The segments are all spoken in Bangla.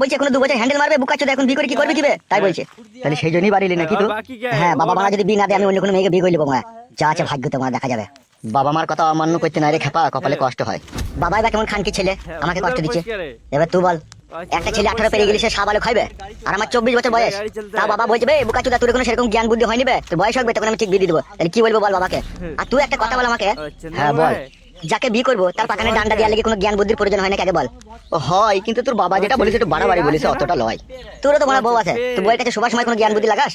বলছে এখন 2 বছর হ্যান্ডেল মারবে বুকা চোদা, এখন বিয়ে করে কি করবে দিবে তাই বলছে। তাহলে সেই জন্যই বাড়িলি নাকি তো? হ্যাঁ, বাবা মা যদি বিয়ে না দেয় আমি অন্য কোনো মেয়েকে বিয়ে করে নেবো মা, যা আছে ভাগ্য তোমার দেখা যাবে। বাবা মার কথা অমান্য করতে না রে খেপা, কপালে কষ্ট হয়। বাবাই বা কেমন খানকি ছেলে, আমাকে কষ্ট দিচ্ছে। এবার তুই বল, একটা ছেলে 18 পেরিয়ে গেলে সে সাবালে খাইবে, আর আমার 24 বছর বয়স। তা বাবা বলছে বে বুকা চোদা তোর কোনো সেরকম জ্ঞান বুদ্ধি হয়নি বে, তোর বয়স হবে তখন আমি ঠিক বিয়ে দিয়ে দেবো। তাহলে কি বলবো বল বাবাকে? আর তুই একটা কথা বল আমাকে। হ্যাঁ বল। যাকে বিয়ে করবো তার পাকানে ডান্ডা দেওয়ার লেগে কোনো জ্ঞান বুদ্ধির প্রয়োজন হয় না কাকে বল? ও হয়, কিন্তু তোর বাবা যেটা বলেছে একটু বাড়াবাড়ি বলেছে, অতটা লয়। তোরও তো বড় বউ আছে, তুই বউয়ের কাছে সবার সময় কোনো জ্ঞান বুদ্ধি লাগাস?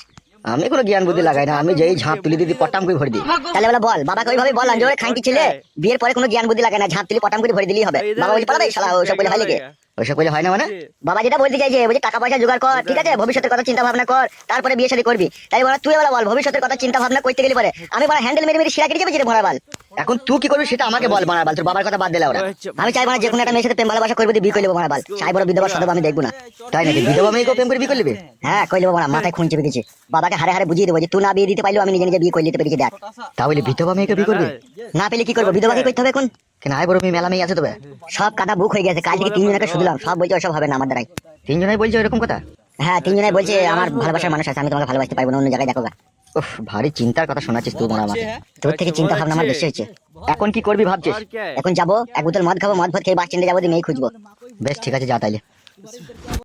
আমি কোনো জ্ঞান বুদ্ধি লাগাই না, আমি যেই ঝাঁপ তুলি দিদি পটাম করে ভরে দিই। তাহলে বলে বল বাবাকে ওইভাবে বল যে ওরে খানকি ছেলে বিয়ের পরে কোনো জ্ঞান বুদ্ধি লাগায় না, ঝাঁপ তুলি পটাম করে ভরে দিলেই হবে। বাবা বলছে পালাবে শালা, ওসব বলে হয় নাকি? ওইসব বলে হয় না মানে? বাবা যেটা বলতে চাইছে বলছে টাকা পয়সা জোগাড় কর, ঠিক আছে, ভবিষ্যতের কথা চিন্তা ভাবনা কর, তারপরে বিয়ে শাদী করবি। তাই বলা তুই বল ভবিষ্যতের কথা চিন্তা ভাবনা করতে গেলে পরে আমি বলা হ্যান্ডেল মেরে মেরে শিরা কেটে যাবে যেটা ভরা বাল। এখন তুই কি করবি সেটা আমাকে বল মারাবাল, তোর বাবার কথা বাদ দিলে ওরা। আমি চাইবো না যে কোনো একটা মেয়ের সাথে প্রেম ভালোবাসা করবি বিয়ে করে নেবো মারাবাল, চাই বড় বিধবা সদব আমি দেখবো না। তাই নাকি? বিধবা মেয়েকে প্রেম করে বিয়ে করে নেবে? হ্যাঁ কই নেবো মারা, মাথায় খুন চেপে গেছে। বাবাকে হারে হারে বুঝিয়ে দেবো যে তুই না বিয়ে দিতে পারলেও আমি নিজে নিজে বিয়ে করে নিতে পেরেছি দেখ। তাহলে বিধবা মেয়েকে বিয়ে করবে? না পেলে কি করবো, বিধবাকে করতে হবে এখন। কেন আয় বড় মেয়ে মেলা মেয়ে আছে তবে সব কাটা বুক হয়ে গেছে, কাল থেকে 3 জনকে শুধলাম, সব বলছে ওসব হবে না আমার দ্বারাই। 3 জনাই বলছে এরকম কথা? হ্যাঁ 3 জনাই বলছে আমার ভালোবাসার মানুষ আছে, আমি তোমাকে ভালোবাসতে পারবো না, অন্য জায়গায় দেখো। উফ ভারী চিন্তার কথা শোনাচ্ছিস তুই মনে আমাকে। তোর থেকে চিন্তা ভাবনা আমার বেশি হয়েছে। এখন কি করবি ভাবছিস? এখন যাবো এক বোতল মদ খাবো, মদ ভাত খেয়ে বাস স্ট্যান্ডে যাবো, দিয়ে মেয়ে খুঁজবো। বেশ ঠিক আছে যা তাইলে।